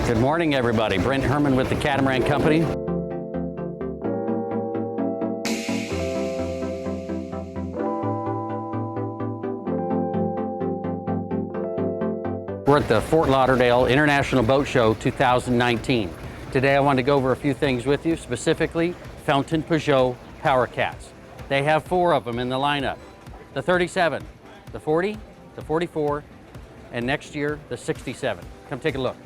Good morning, everybody. Brent Hermann with the Catamaran Company. We're at the Fort Lauderdale International Boat Show 2019. Today I want to go over a few things with you, specifically Fountaine Pajot Power Cats. They have 4 of them in the lineup. The 37, the 40, the 44, and next year the 67. Come take a look.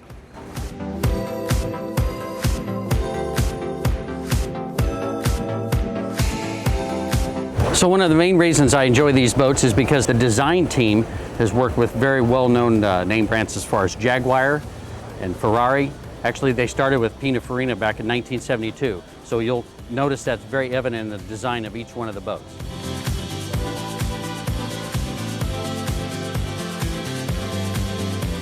So one of the main reasons I enjoy these boats is because the design team has worked with very well-known name brands as far as Jaguar and Ferrari. Actually, they started with Pininfarina back in 1972. So you'll notice that's very evident in the design of each one of the boats.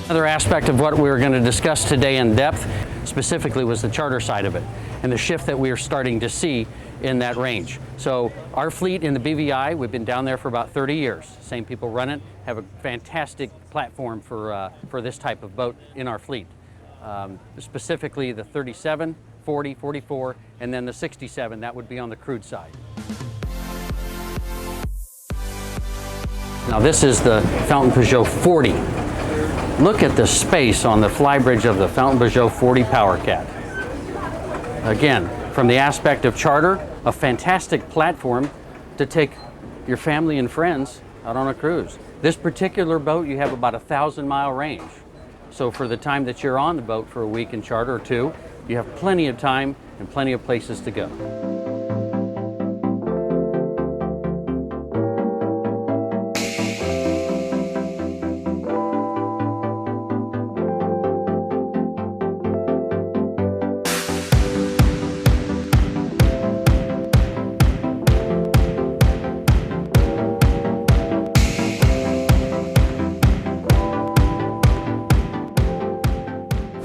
Another aspect of what we're going to discuss today in depth specifically was the charter side of it and the shift that we are starting to see in that range. So our fleet in the BVI, we've been down there for about 30 years. Same people run it, have a fantastic platform for this type of boat in our fleet. Specifically the 37, 40, 44, and then the 67, that would be on the crude side. Now this is the Fountaine Pajot 40. Look at the space on the flybridge of the Fountaine Pajot 40 Power Cat. Again, from the aspect of charter, a fantastic platform to take your family and friends out on a cruise. This particular boat, you have about a 1,000-mile range. So for the time that you're on the boat for a week in charter or 2, you have plenty of time and plenty of places to go.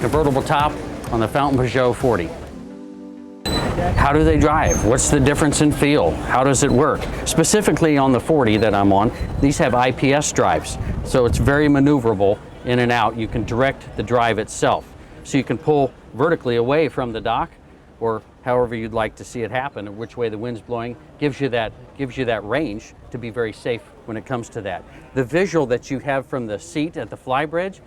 Convertible top on the Fountaine Pajot 40. How do they drive? What's the difference in feel? How does it work? Specifically on the 40 that I'm on, these have IPS drives, so it's very maneuverable in and out. You can direct the drive itself. So you can pull vertically away from the dock or however you'd like to see it happen, or which way the wind's blowing, gives you that range to be very safe when it comes to that. The visual that you have from the seat at the flybridge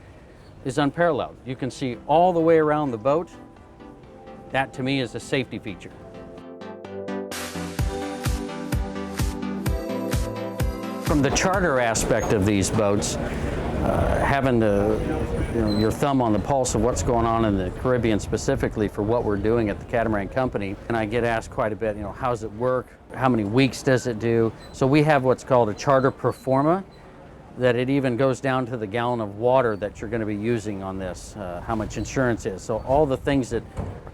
is unparalleled. You can see all the way around the boat. That to me is a safety feature. From the charter aspect of these boats, having your thumb on the pulse of what's going on in the Caribbean specifically for what we're doing at the Catamaran Company, and I get asked quite a bit, how does it work? How many weeks does it do? So we have what's called a charter pro forma, that it even goes down to the gallon of water that you're going to be using on this, how much insurance is. So all the things that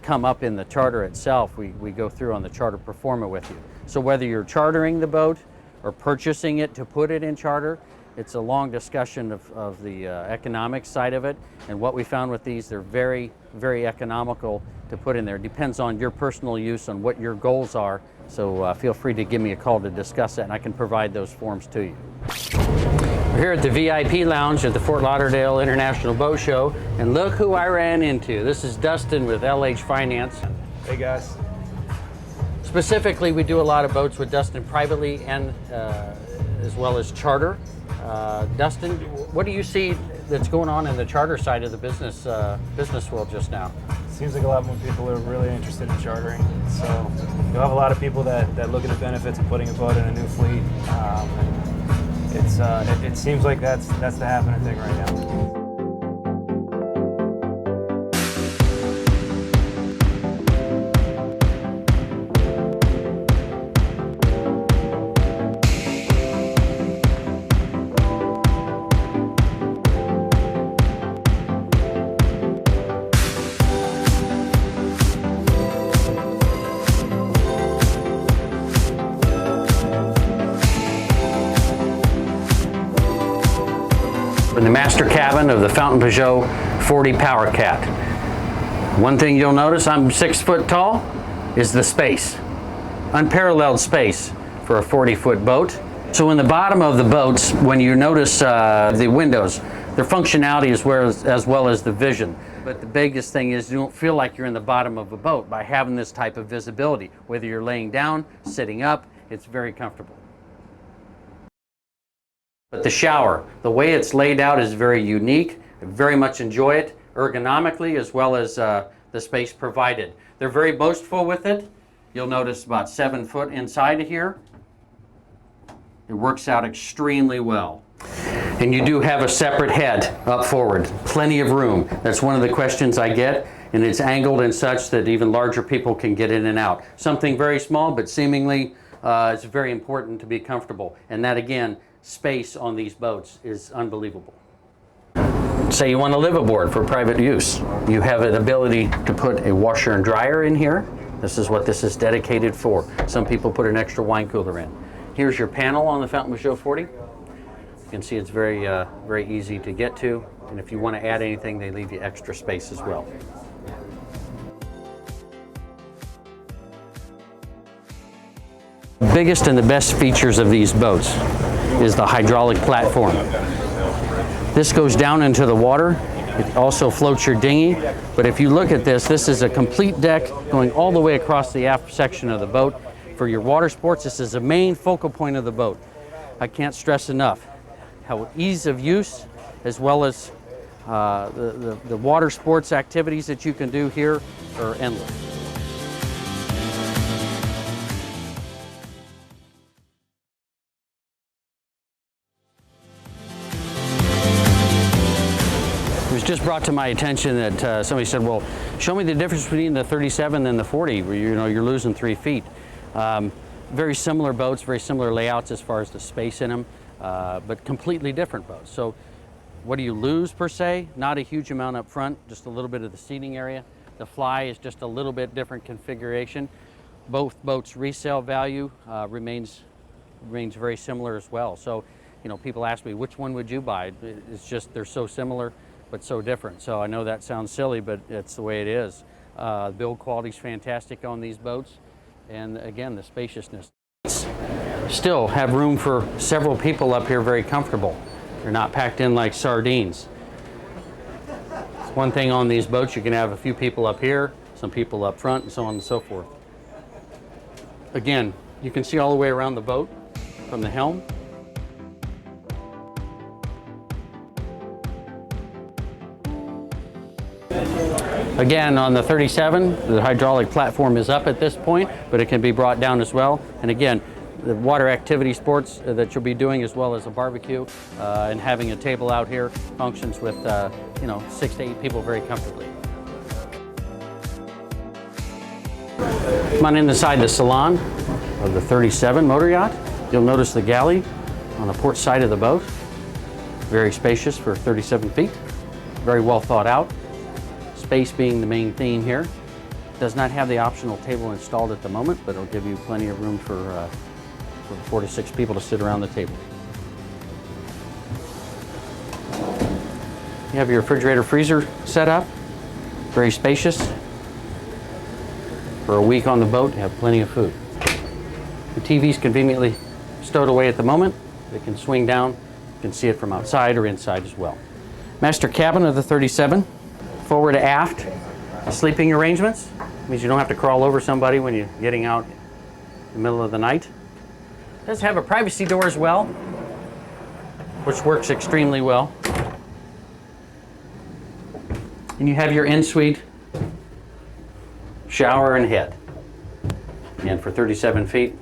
come up in the charter itself, we go through on the charter pro forma with you. So whether you're chartering the boat or purchasing it to put it in charter, it's a long discussion of the economic side of it. And what we found with these, they're very, very economical to put in there. It depends on your personal use, on what your goals are. So feel free to give me a call to discuss that, and I can provide those forms to you. We're here at the VIP Lounge at the Fort Lauderdale International Boat Show, and look who I ran into. This is Dustin with LH Finance. Hey guys. Specifically, we do a lot of boats with Dustin privately and as well as charter. Dustin, what do you see that's going on in the charter side of the business world just now? Seems like a lot more people are really interested in chartering. So you'll have a lot of people that look at the benefits of putting a boat in a new fleet. It seems like that's the happening thing right now. In the master cabin of the Fountaine Pajot 40 Power Cat. One thing you'll notice, I'm 6 foot tall, is the space. Unparalleled space for a 40-foot boat. So in the bottom of the boats, when you notice the windows, their functionality as well as the vision. But the biggest thing is you don't feel like you're in the bottom of a boat by having this type of visibility. Whether you're laying down, sitting up, it's very comfortable. But the shower, the way it's laid out is very unique. I very much enjoy it ergonomically as well as the space provided. They're very boastful with it. You'll notice about 7 foot inside of here. It works out extremely well. And you do have a separate head up forward, plenty of room. That's one of the questions I get, and it's angled in such that even larger people can get in and out. Something very small, but seemingly it's very important to be comfortable. And that, again, space on these boats is unbelievable. Say you want to live aboard for private use. You have an ability to put a washer and dryer in here. This is what this is dedicated for. Some people put an extra wine cooler in. Here's your panel on the Fountaine Pajot 40. You can see it's very, very easy to get to. And if you want to add anything, they leave you extra space as well. The biggest and the best features of these boats is the hydraulic platform. This goes down into the water. It also floats your dinghy. But if you look at this, this is a complete deck going all the way across the aft section of the boat. For your water sports, this is the main focal point of the boat. I can't stress enough how ease of use as well as the water sports activities that you can do here are endless. It was just brought to my attention that somebody said, well, show me the difference between the 37 and the 40, where you're losing 3 feet. Very similar boats, very similar layouts as far as the space in them, but completely different boats. So what do you lose per se? Not a huge amount up front, just a little bit of the seating area. The fly is just a little bit different configuration. Both boats' resale value remains very similar as well. So, people ask me, which one would you buy? It's just they're so similar, but so different. So I know that sounds silly, but it's the way it is. Build quality is fantastic on these boats. And again, the spaciousness. Still have room for several people up here, very comfortable. They're not packed in like sardines. It's one thing on these boats, you can have a few people up here, some people up front, and so on and so forth. Again, you can see all the way around the boat from the helm. Again, on the 37, the hydraulic platform is up at this point, but it can be brought down as well. And again, the water activity sports that you'll be doing, as well as a barbecue and having a table out here, functions with 6 to 8 people very comfortably. Come on inside the salon of the 37 motor yacht. You'll notice the galley on the port side of the boat. Very spacious for 37 feet. Very well thought out. Space being the main theme here. Does not have the optional table installed at the moment, but it'll give you plenty of room for 4 to 6 people to sit around the table. You have your refrigerator freezer set up. Very spacious. For a week on the boat, you have plenty of food. The TV's conveniently stowed away at the moment. They can swing down. You can see it from outside or inside as well. Master cabin of the 37. Forward to aft, sleeping arrangements. Means you don't have to crawl over somebody when you're getting out in the middle of the night. It does have a privacy door as well, which works extremely well. And you have your in-suite shower and head. And for 37 feet,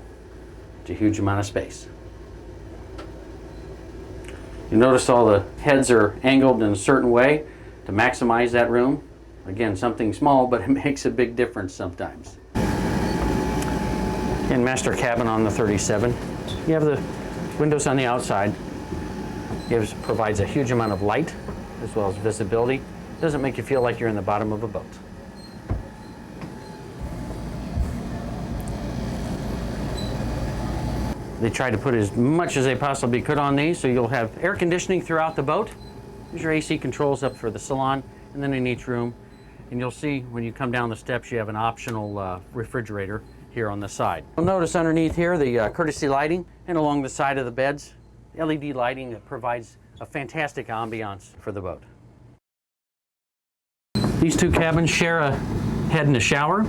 it's a huge amount of space. You notice all the heads are angled in a certain way to maximize that room. Again, something small, but it makes a big difference sometimes. In master cabin on the 37, you have the windows on the outside. It provides a huge amount of light as well as visibility. It doesn't make you feel like you're in the bottom of a boat. They tried to put as much as they possibly could on these, so you'll have air conditioning throughout the boat. There's your AC controls up for the salon, and then in each room. And you'll see when you come down the steps, you have an optional refrigerator here on the side. You'll notice underneath here the courtesy lighting, and along the side of the beds, LED lighting that provides a fantastic ambiance for the boat. These two cabins share a head and a shower.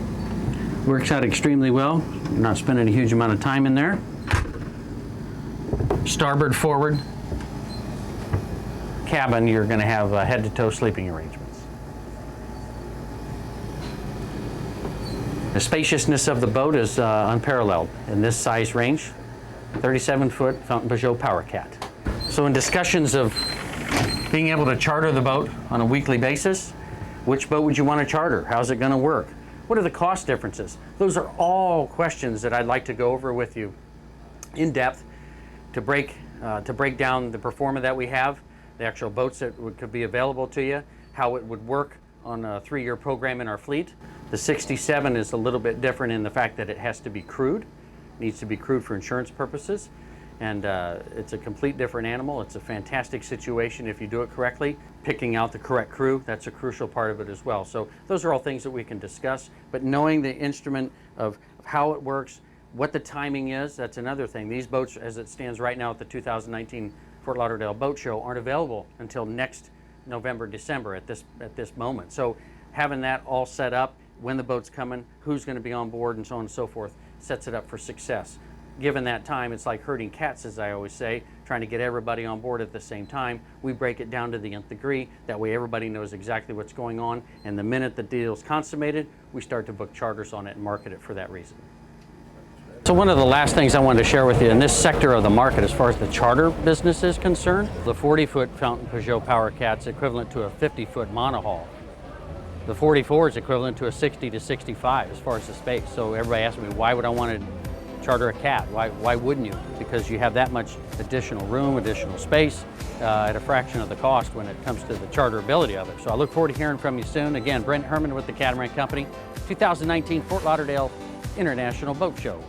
Works out extremely well. You're not spending a huge amount of time in there. Starboard forward cabin, you're going to have head-to-toe sleeping arrangements. The spaciousness of the boat is unparalleled in this size range. 37-foot Fountaine Pajot Power Cat. So in discussions of being able to charter the boat on a weekly basis, which boat would you want to charter? How's it going to work? What are the cost differences? Those are all questions that I'd like to go over with you in depth to break down the performance that we have, the actual boats that could be available to you, how it would work on a 3-year program in our fleet. The 67 is a little bit different in the fact that it has to be crewed, needs to be crewed for insurance purposes, and it's a complete different animal. It's a fantastic situation if you do it correctly. Picking out the correct crew, that's a crucial part of it as well. So those are all things that we can discuss, but knowing the instrument of how it works, what the timing is, that's another thing. These boats, as it stands right now at the 2019 Fort Lauderdale Boat Show, aren't available until next November, December at this moment. So having that all set up, when the boat's coming, who's going to be on board, and so on and so forth, sets it up for success. Given that time, it's like herding cats, as I always say, trying to get everybody on board at the same time. We break it down to the nth degree. That way everybody knows exactly what's going on, and the minute the deal's consummated, we start to book charters on it and market it for that reason. So one of the last things I wanted to share with you in this sector of the market as far as the charter business is concerned, the 40-foot Fountaine Pajot Power Cat's equivalent to a 50-foot monohull. The 44 is equivalent to a 60 to 65 as far as the space. So everybody asks me, why would I want to charter a cat? Why wouldn't you? Because you have that much additional room, additional space at a fraction of the cost when it comes to the charterability of it. So I look forward to hearing from you soon. Again, Brent Hermann with the Catamaran Company, 2019 Fort Lauderdale International Boat Show.